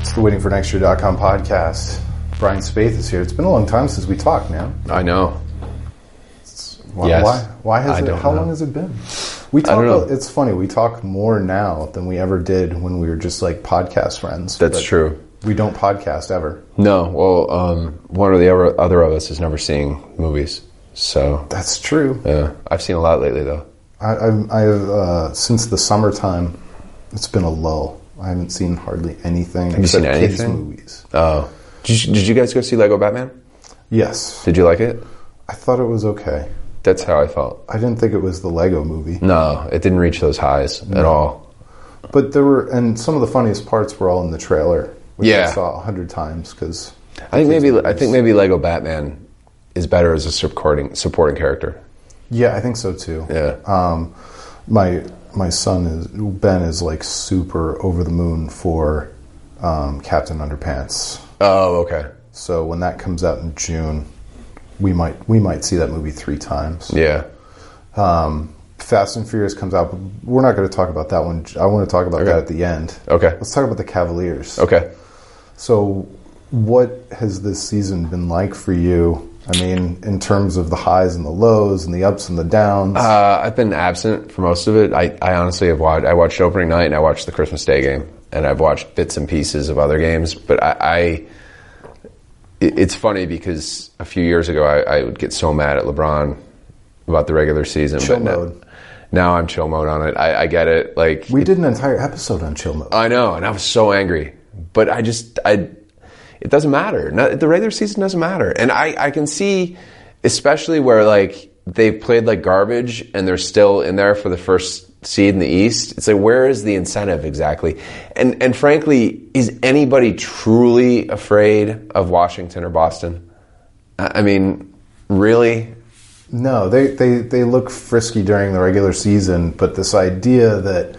It's the WaitingForNextYear.com podcast. Brian Spaeth is here. It's been a long time since we talked now. I know. Why has it? How long has it been? We talk. It's funny. We talk more now than we ever did when we were just like podcast friends. That's true. We don't podcast ever. No. Well, one or the other of us is never seeing movies. So that's true. Yeah, I've seen a lot lately though. I've since the summertime, it's been a lull. I haven't seen hardly anything. Have you seen anything? Kids movies. Oh, did you guys go see Lego Batman? Yes. Did you like it? I thought it was okay. That's how I felt. I didn't think it was the Lego movie. No, it didn't reach those highs at all. But there were, and some of the funniest parts were all in the trailer, which I saw 100 times because I think maybe Lego Batman is better as a supporting character. Yeah, I think so too. Yeah. My son Ben is like super over the moon for Captain Underpants. Oh, okay. So when that comes out in June, we might see that movie 3 times. Yeah. Fast and Furious comes out, but we're not going to talk about that one. I want to talk about that at the end. Okay. Let's talk about the Cavaliers. Okay. So what has this season been like for you? I mean, in terms of the highs and the lows and the ups and the downs. I've been absent for most of it. I honestly have watched. I watched opening night and I watched the Christmas Day game, and I've watched bits and pieces of other games. But it's funny because a few years ago I would get so mad at LeBron about the regular season. Chill mode. Now I'm chill mode on it. I get it. Like we did an entire episode on chill mode. I know, and I was so angry. But it doesn't matter. The regular season doesn't matter. And I can see, especially where like they played like garbage and they're still in there for the first seed in the East. It's like, where is the incentive exactly? And frankly, is anybody truly afraid of Washington or Boston? I mean, really? No, they look frisky during the regular season, but this idea that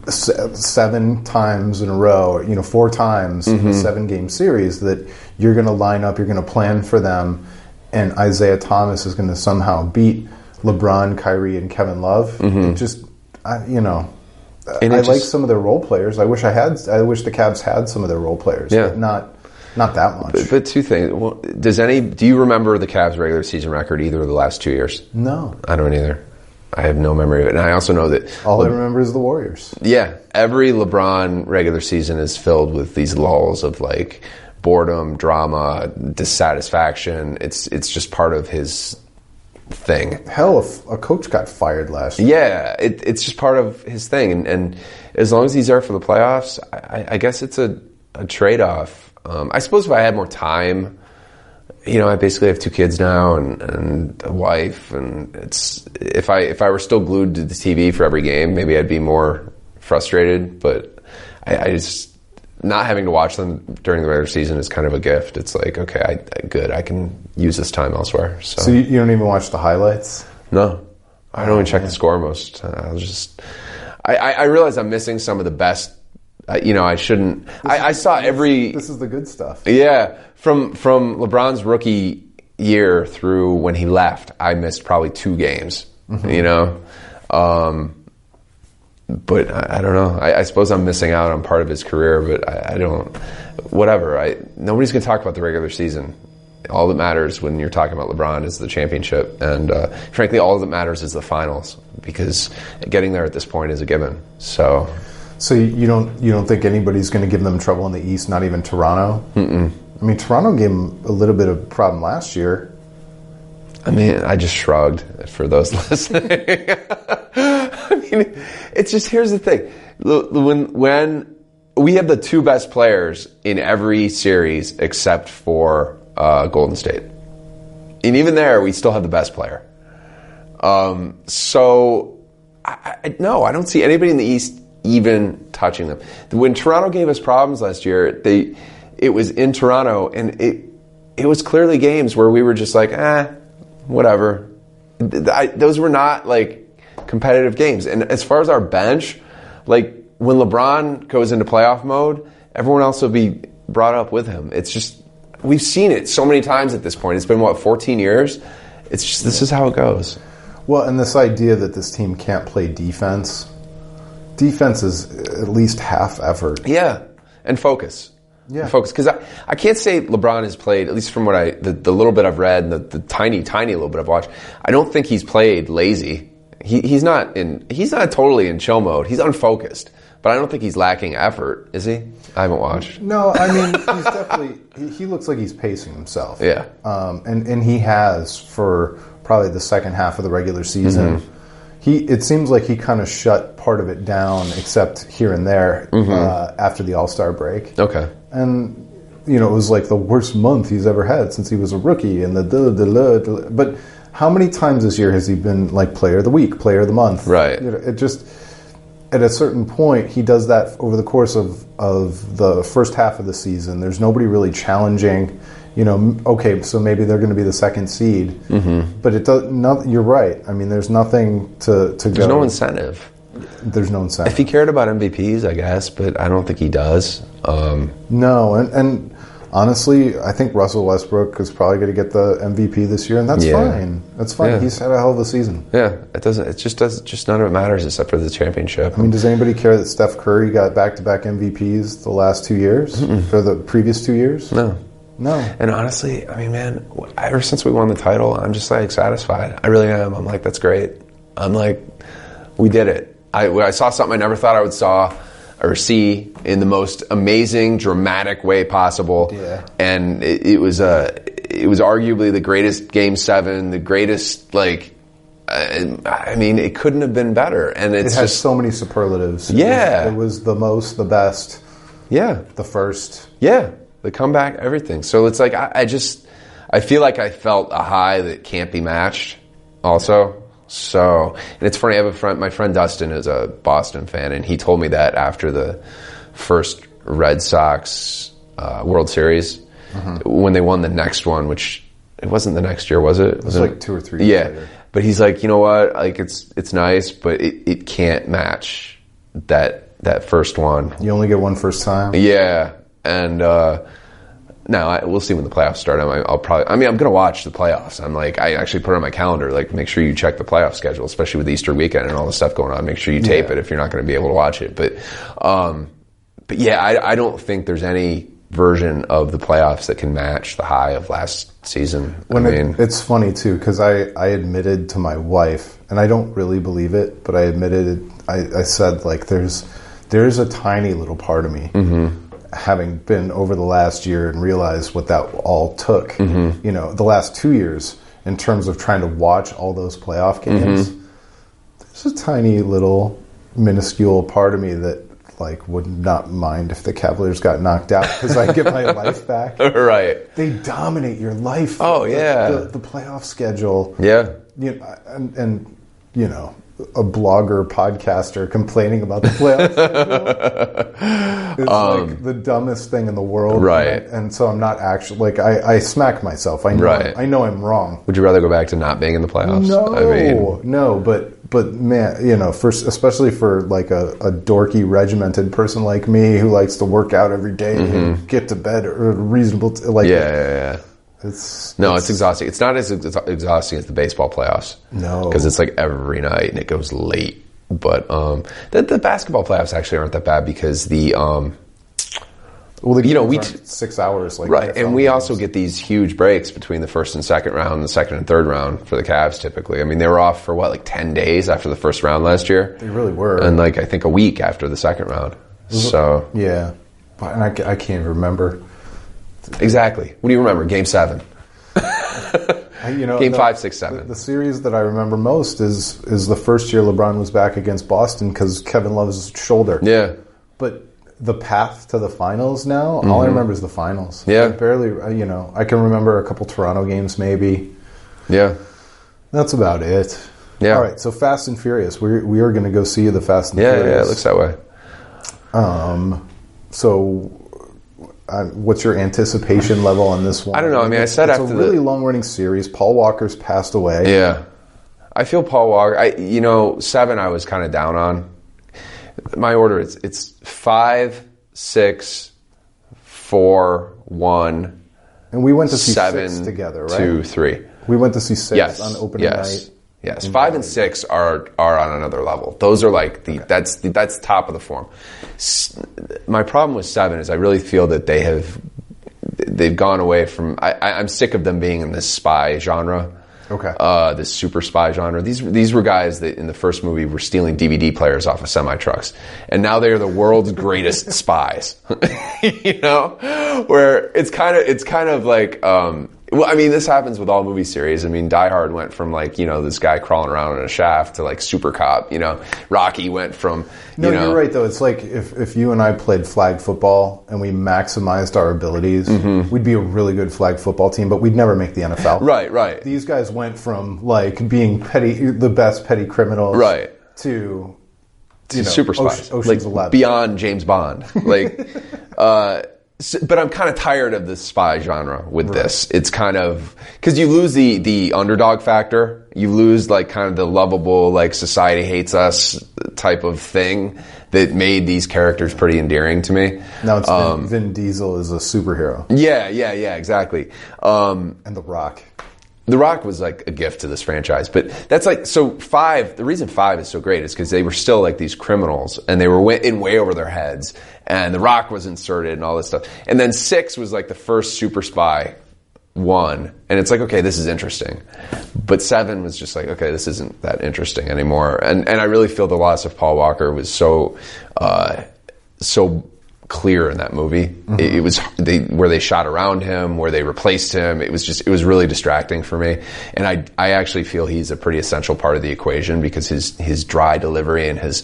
7 times in a row, or 4 times in a 7-game series, that you're going to line up, you're going to plan for them, and Isaiah Thomas is going to somehow beat LeBron, Kyrie, and Kevin Love. I like some of their role players. I wish the Cavs had some of their role players, but not that much. But 2 things. Well, do you remember the Cavs regular season record either of the last 2 years? No. I don't either. I have no memory of it. And I also know that all I remember is the Warriors. Yeah. Every LeBron regular season is filled with these lulls of like boredom, drama, dissatisfaction. It's just part of his thing. Hell, if a coach got fired last year. Yeah, it's just part of his thing. And as long as he's there for the playoffs, I guess it's a trade-off. I suppose if I had more time, I basically have 2 kids now and a wife, and if I were still glued to the TV for every game, maybe I'd be more frustrated. But I just not having to watch them during the regular season is kind of a gift. It's like, okay, I can use this time elsewhere. So you don't even watch the highlights? No, I don't even check the score most. I realize I'm missing some of the best. I shouldn't. I saw every. This is the good stuff. Yeah, from LeBron's rookie year through when he left, I missed probably 2 games. But I don't know. I suppose I'm missing out on part of his career, but I don't. Whatever. Nobody's going to talk about the regular season. All that matters when you're talking about LeBron is the championship, and frankly, all that matters is the finals, because getting there at this point is a given. So you don't think anybody's going to give them trouble in the East? Not even Toronto. Mm-mm. I mean, Toronto gave them a little bit of a problem last year. I mean, I just shrugged for those listening. I mean, it's just, here's the thing. When we have the 2 best players in every series except for Golden State. And even there, we still have the best player. So, I don't see anybody in the East even touching them. When Toronto gave us problems last year, it was in Toronto, and it was clearly games where we were just like, whatever. Those were not like competitive games. And as far as our bench, like when LeBron goes into playoff mode, everyone else will be brought up with him. It's just, we've seen it so many times at this point. It's been 14 years? It's just, this is how it goes. Well, and this idea that this team can't play defense is at least half effort. Yeah, and focus. Yeah. Focus. Because I can't say LeBron has played, at least from what the little bit I've read and the tiny little bit I've watched, I don't think he's played lazy. He's not totally in chill mode. He's unfocused. But I don't think he's lacking effort, is he? I haven't watched. No, I mean, he's definitely, he looks like he's pacing himself. Yeah. And he has for probably the second half of the regular season. It seems like he kind of shut part of it down, except here and there, after the All-Star break. Okay. And, it was like the worst month he's ever had since he was a rookie. And but how many times this year has he been like player of the week, player of the month? Right. It just, at a certain point, he does that over the course of the first half of the season. There's nobody really challenging. Okay, so maybe they're going to be the second seed, but it does. You're right. I mean, there's nothing to go. There's no incentive. There's no incentive. If he cared about MVPs, I guess, but I don't think he does. No, and honestly, I think Russell Westbrook is probably going to get the MVP this year, and that's fine. That's fine. Yeah. He's had a hell of a season. Yeah, it doesn't. It just does. Just none of it matters except for the championship. I mean, does anybody care that Steph Curry got back-to-back MVPs the last 2 years or the previous 2 years? No. And honestly, I mean, man, ever since we won the title, I'm just like satisfied. I really am. I'm like, that's great. I'm like, we did it. I saw something I never thought I would see in the most amazing, dramatic way possible. Yeah. And it was arguably the greatest Game 7, the greatest, like, I mean, it couldn't have been better. And it has just so many superlatives. Yeah. It was the most, the best. Yeah. The first. Yeah. The comeback, everything. So it's like, I feel like I felt a high that can't be matched also. So, and it's funny, I have my friend Dustin is a Boston fan, and he told me that after the first Red Sox World Series, when they won the next one, which it wasn't the next year, was it? It was like 2 or 3 years later. But he's like, you know what? Like, it's nice, but it can't match that first one. You only get one first time? Yeah. And now we'll see when the playoffs start. I'm going to watch the playoffs. I'm like, I actually put it on my calendar, like, make sure you check the playoff schedule, especially with Easter weekend and all the stuff going on. Make sure you tape it if you're not going to be able to watch it. But yeah, I don't think there's any version of the playoffs that can match the high of last season. It's funny too, because I admitted to my wife, and I don't really believe it, but I admitted it. I said, like, there's a tiny little part of me, having been over the last year and realized what that all took, the last 2 years in terms of trying to watch all those playoff games. There's a tiny little minuscule part of me that, like, would not mind if the Cavaliers got knocked out, because I get my life back. Right. They dominate your life. Oh, yeah. The playoff schedule. Yeah. And a blogger, podcaster complaining about the playoff schedule. It's like the dumbest thing in the world. Right. And so I'm not actually, like, I smack myself. I know I'm wrong. Would you rather go back to not being in the playoffs? No, but man, especially for like a dorky, regimented person like me who likes to work out every day and get to bed at a reasonable Yeah. It's exhausting. It's not as exhausting as the baseball playoffs. No, because it's like every night and it goes late. But the basketball playoffs actually aren't that bad because the we 6 hours, like, right, and we also get these huge breaks between the first and second round, the second and third round for the Cavs typically. I mean, they were off for 10 days after the first round last year. They really were, and I think a week after the second round. So yeah, and I can't remember. Exactly. What do you remember? Game 7. Game 5, 6, 7. The series that I remember most is the first year LeBron was back against Boston because Kevin Love's shoulder. Yeah. But the path to the finals now, all I remember is the finals. Yeah. I barely, I can remember a couple Toronto games maybe. Yeah. That's about it. Yeah. All right, so Fast and Furious. We are going to go see the Fast and Furious. Yeah, it looks that way. So... what's your anticipation level on this one? I don't know. I mean, I said it's after a really long-running series. Paul Walker's passed away. Yeah. I feel Paul Walker... 7 I was kind of down on. My order, it's 5, 6, 4, 1... And we went to see 7 6 together, right? 2, 3. We went to see 6 on opening night. Yes, 5 and 6 are on another level. Those are like that's top of the form. My problem with 7 is I really feel that they've gone away from. I'm sick of them being in this spy genre. Okay. This super spy genre. These were guys that in the first movie were stealing DVD players off of semi-trucks. And now they are the world's greatest spies. You know? Where it's kind of like, well, I mean, this happens with all movie series. I mean, Die Hard went from like, you know, this guy crawling around in a shaft to like Super Cop, you know. Rocky went from, No, you're right though. It's like if you and I played flag football and we maximized our abilities, we'd be a really good flag football team, but we'd never make the NFL. Right. These guys went from like being the best petty criminals to super spies. Ocean's like 11. Beyond James Bond. Like, but I'm kind of tired of the spy genre with this. It's kind of, because you lose the underdog factor. You lose like kind of the lovable, like society hates us type of thing that made these characters pretty endearing to me. Now it's Vin Diesel is a superhero. Yeah, exactly. And The Rock. The Rock was like a gift to this franchise, but that's like, so 5, the reason 5 is so great is because they were still like these criminals and they were way over their heads and The Rock was inserted and all this stuff. And then 6 was like the first super spy one, and it's like, okay, this is interesting. But 7 was just like, okay, this isn't that interesting anymore. And I really feel the loss of Paul Walker was so clear in that movie. It was where they shot around him, where they replaced him. It was really distracting for me. And I actually feel he's a pretty essential part of the equation because his dry delivery and his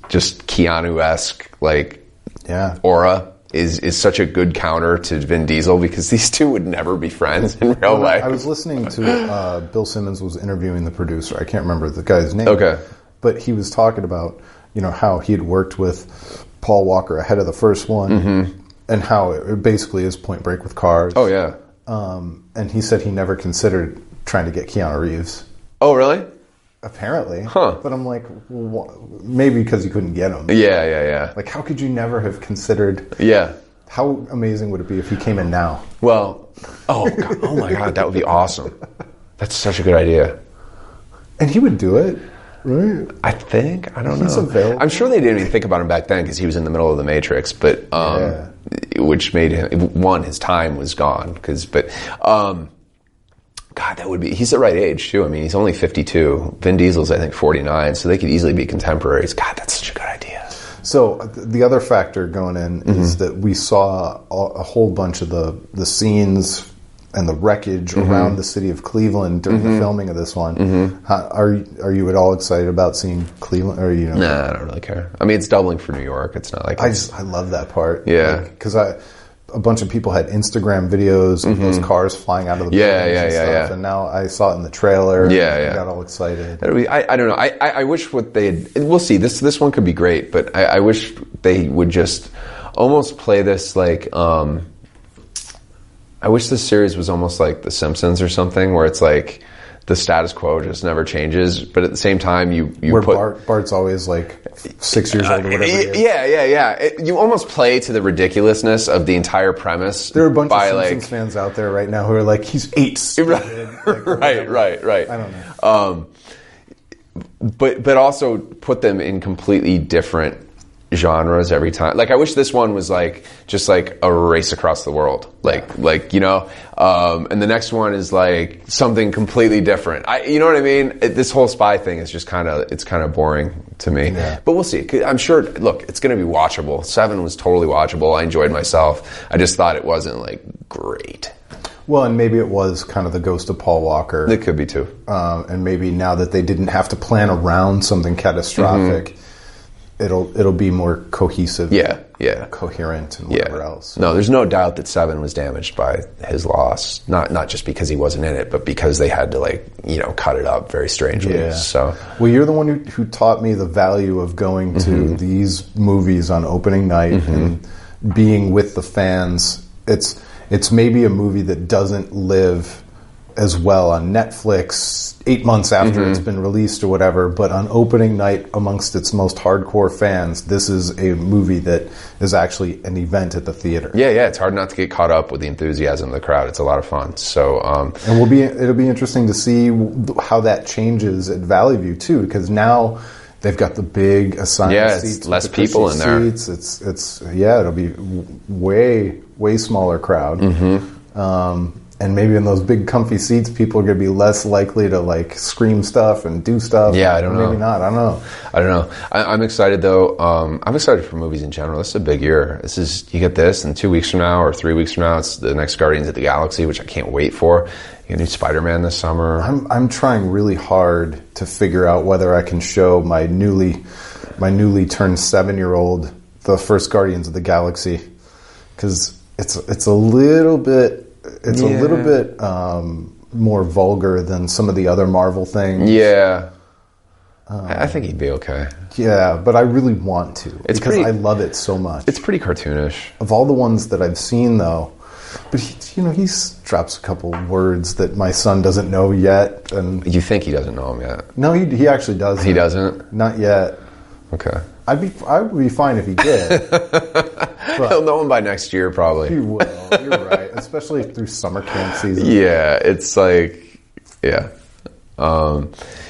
just Keanu-esque like aura is such a good counter to Vin Diesel because these two would never be friends in real life. I was listening to Bill Simmons was interviewing the producer. I can't remember the guy's name. Okay. But he was talking about, you know, how he had worked with Paul Walker ahead of the first one and how it basically is Point Break with cars. Oh, yeah. And he said he never considered trying to get Keanu Reeves. Oh, really? Apparently. Huh. But I'm like, maybe because you couldn't get him. Yeah. Like, how could you never have considered... Yeah. How amazing would it be if he came in now? Well, oh my God, that would be awesome. That's such a good idea. And he would do it, right? I think. I don't know. He's available. I'm sure they didn't even think about him back then because he was in the middle of the Matrix, but which made him, his time was gone. God, that would be... He's the right age, too. I mean, he's only 52. Vin Diesel's, I think, 49, so they could easily be contemporaries. God, that's such a good idea. So the other factor going in is that we saw a whole bunch of the scenes and the wreckage around the city of Cleveland during the filming of this one. Are you at all excited about seeing Cleveland? Or Nah, I don't really care. I mean, it's doubling for New York. It's not like... I love that part. Yeah. Because a bunch of people had Instagram videos of those cars flying out of the buildings and stuff. And now I saw it in the trailer. I got all excited. I don't know. I wish what they had... We'll see. This one could be great, but I wish they would just almost play this like... I wish this series was almost like The Simpsons or something, where it's like the status quo just never changes, but at the same time you put... Bart's always like 6 years old or whatever he is. Yeah. You almost play to the ridiculousn's of the entire premise. There are a bunch of Simpsons fans out there right now who are like, he's 8. Right. I don't know. But also put them in completely different genres every time. Like, I wish this one was like just like a race across the world, like you know, and the next one is like something completely different. You know what I mean? This whole spy thing is just kind of boring to me. Yeah. But we'll see. I'm sure. Look, it's going to be watchable. 7 was totally watchable. I enjoyed myself. I just thought it wasn't like great. Well, and maybe it was kind of the ghost of Paul Walker. It could be too. And maybe now that they didn't have to plan around something catastrophic. It'll be more cohesive, coherent, and whatever else. No, there's no doubt that 7 was damaged by his loss. Not just because he wasn't in it, but because they had to cut it up very strangely. Yeah. So, well, you're the one who taught me the value of going to these movies on opening night and being with the fans. It's maybe a movie that doesn't live as well on Netflix 8 months after it's been released or whatever, but on opening night amongst its most hardcore fans, this is a movie that is actually an event at the theater. Yeah, it's hard not to get caught up with the enthusiasm of the crowd. It's a lot of fun. So, and it'll be interesting to see how that changes at Valley View too, because now they've got the big assigned seats. It's less people in there. It'll be way smaller crowd. And maybe in those big comfy seats, people are going to be less likely to like scream stuff and do stuff. Yeah, I don't know. Maybe not. I don't know. I'm excited though. I'm excited for movies in general. This is a big year. You get this, and 2 weeks from now or 3 weeks from now, it's the next Guardians of the Galaxy, which I can't wait for. You get a new Spider-Man this summer. I'm trying really hard to figure out whether I can show my newly turned 7-year-old the first Guardians of the Galaxy, because it's a little bit. It's a little bit more vulgar than some of the other Marvel things. Yeah. I think he'd be okay. Yeah, but I really want to. I love it so much. It's pretty cartoonish. Of all the ones that I've seen, though, but he drops a couple words that my son doesn't know yet. And you think he doesn't know them yet? No, he actually doesn't. He doesn't? Not yet. Okay. I would be fine if he did. He'll know him by next year, probably. He will. You're right. Especially through summer camp season. Yeah, it's like, yeah.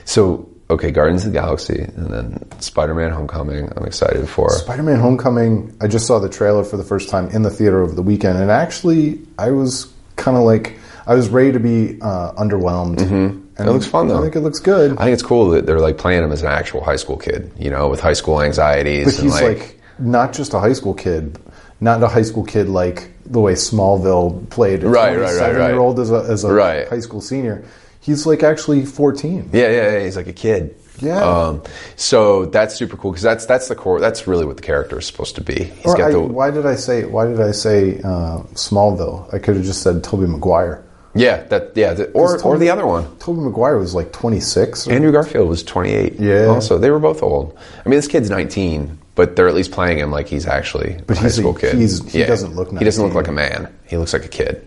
So, okay, Guardians of the Galaxy, and then Spider-Man Homecoming, I'm excited for. Spider-Man Homecoming, I just saw the trailer for the first time in the theater over the weekend, and actually, I was kind of like, I was ready to be underwhelmed. And it looks fun, though. I think it looks good. I think it's cool that they're like playing him as an actual high school kid, with high school anxieties. But he's like not just a high school kid, not a high school kid like the way Smallville played a 27-year-old as a high school senior. He's like actually 14. Yeah, he's like a kid. Yeah. So that's super cool because that's the core. That's really what the character is supposed to be. Why did I say Smallville? I could have just said Tobey Maguire. Yeah, or the other one. Tobey Maguire was like 26. Andrew Garfield was 28. Yeah. Also, they were both old. I mean, this kid's 19, but they're at least playing him like he's actually a high school kid. He doesn't look 19. He doesn't look like a man. He looks like a kid.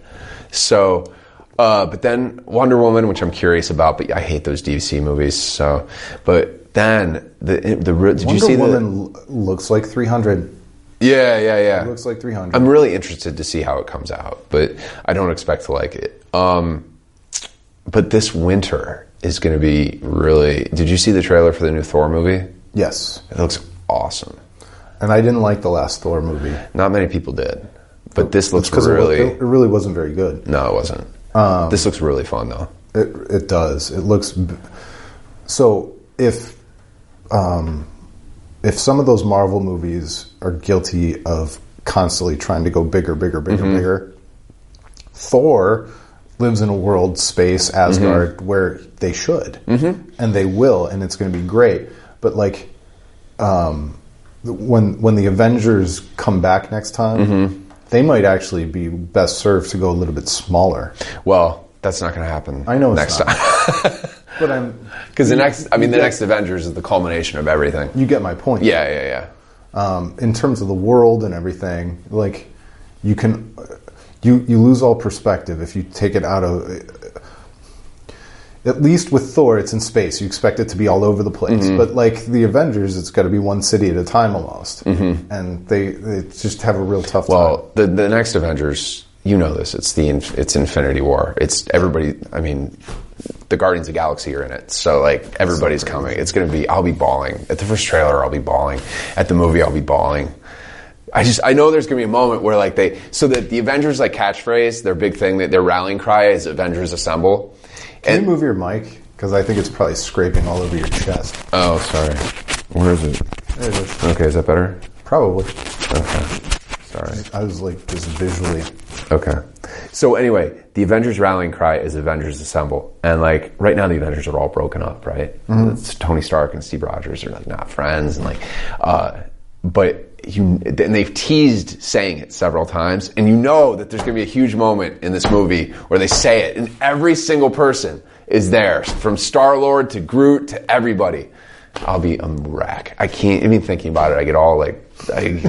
So, but then Wonder Woman, which I'm curious about, but I hate those DC movies. So, but then did you see Wonder Woman looks like 300. Yeah. It looks like 300. I'm really interested to see how it comes out, but I don't expect to like it. But this winter is going to be really... Did you see the trailer for the new Thor movie? Yes. It looks awesome. And I didn't like the last Thor movie. Not many people did. But this looks really... It really wasn't very good. No, it wasn't. This looks really fun, though. It does. It looks... So, if some of those Marvel movies are guilty of constantly trying to go bigger, Thor lives in a world, space, Asgard, where they should. And they will, and it's going to be great. But like, when the Avengers come back next time, they might actually be best served to go a little bit smaller. Well, that's not going to happen. I know next it's not. time. But because the next Avengers is the culmination of everything. You get my point. Yeah. In terms of the world and everything, like you can. You lose all perspective if you take it out of... At least with Thor, it's in space. You expect it to be all over the place. But like the Avengers, it's got to be one city at a time almost. And they just have a real tough time. Well, the next Avengers, you know this, it's Infinity War. It's everybody, I mean, the Guardians of the Galaxy are in it. So like everybody's coming. It's going to be, I'll be bawling. At the first trailer, I'll be bawling. At the movie, I'll be bawling. I know there's going to be a moment where like so that the Avengers like catchphrase, their big thing, their rallying cry is Avengers Assemble. Can you move your mic? Because I think it's probably scraping all over your chest. Oh, sorry. Where is it? There it is. Okay, is that better? Probably. Okay. Sorry. I was like just visually. Okay. So anyway, the Avengers rallying cry is Avengers Assemble. And like right now the Avengers are all broken up, right? It's Tony Stark and Steve Rogers are like not friends and like but and they've teased saying it several times, and you know that there's going to be a huge moment in this movie where they say it, and every single person is there, from Star-Lord to Groot to everybody. I'll be a wreck. I can't even thinking about it. I get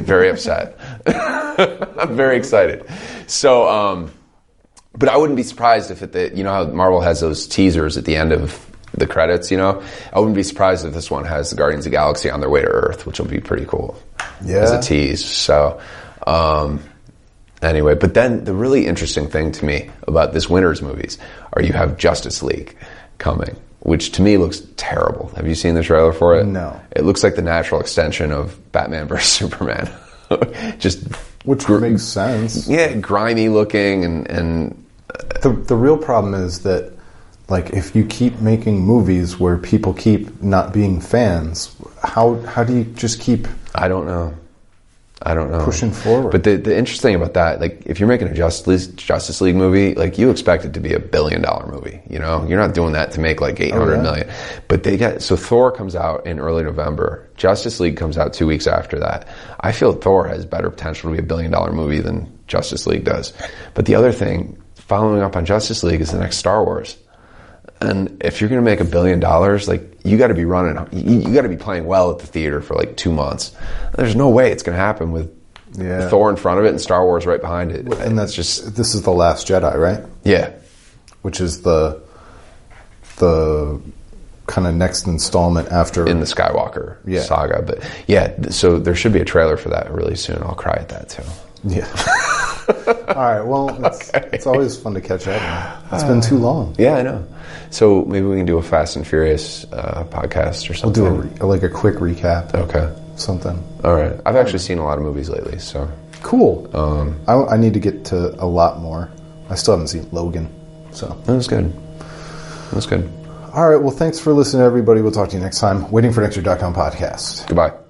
very upset. I'm very excited. So, But I wouldn't be surprised if you know how Marvel has those teasers at the end of the credits, you know? I wouldn't be surprised if this one has the Guardians of the Galaxy on their way to Earth, which will be pretty cool. Yeah. As a tease. So, anyway, but then the really interesting thing to me about this winter's movies are you have Justice League coming, which to me looks terrible. Have you seen the trailer for it? No. It looks like the natural extension of Batman vs. Superman. Which makes sense. Yeah, grimy looking and the real problem is that, like, if you keep making movies where people keep not being fans, how do you just keep... I don't know. Pushing forward. But the interesting thing about that, like, if you're making a Justice League movie, like, you expect it to be $1 billion movie, you know? You're not doing that to make, like, 800 million. But so Thor comes out in early November. Justice League comes out 2 weeks after that. I feel Thor has better potential to be $1 billion movie than Justice League does. But the other thing, following up on Justice League, is the next Star Wars. And if you're going to make $1 billion, like, you got to be you got to be playing well at the theater for like 2 months. There's no way it's going to happen with Thor in front of it and Star Wars right behind it. And that's just, this is The Last Jedi, right? Yeah. Which is the kind of next installment after... in the Skywalker saga. But yeah, so there should be a trailer for that really soon. I'll cry at that too. Yeah. All right. Well, it's always fun to catch up. It's been too long. Yeah, I know. So maybe we can do a Fast and Furious podcast or something. We'll do a quick recap. Okay. Something. All right. I've actually seen a lot of movies lately, so. Cool. I need to get to a lot more. I still haven't seen Logan, so. That was good. All right. Well, thanks for listening, everybody. We'll talk to you next time. WaitingForNextYear.com podcast. Goodbye.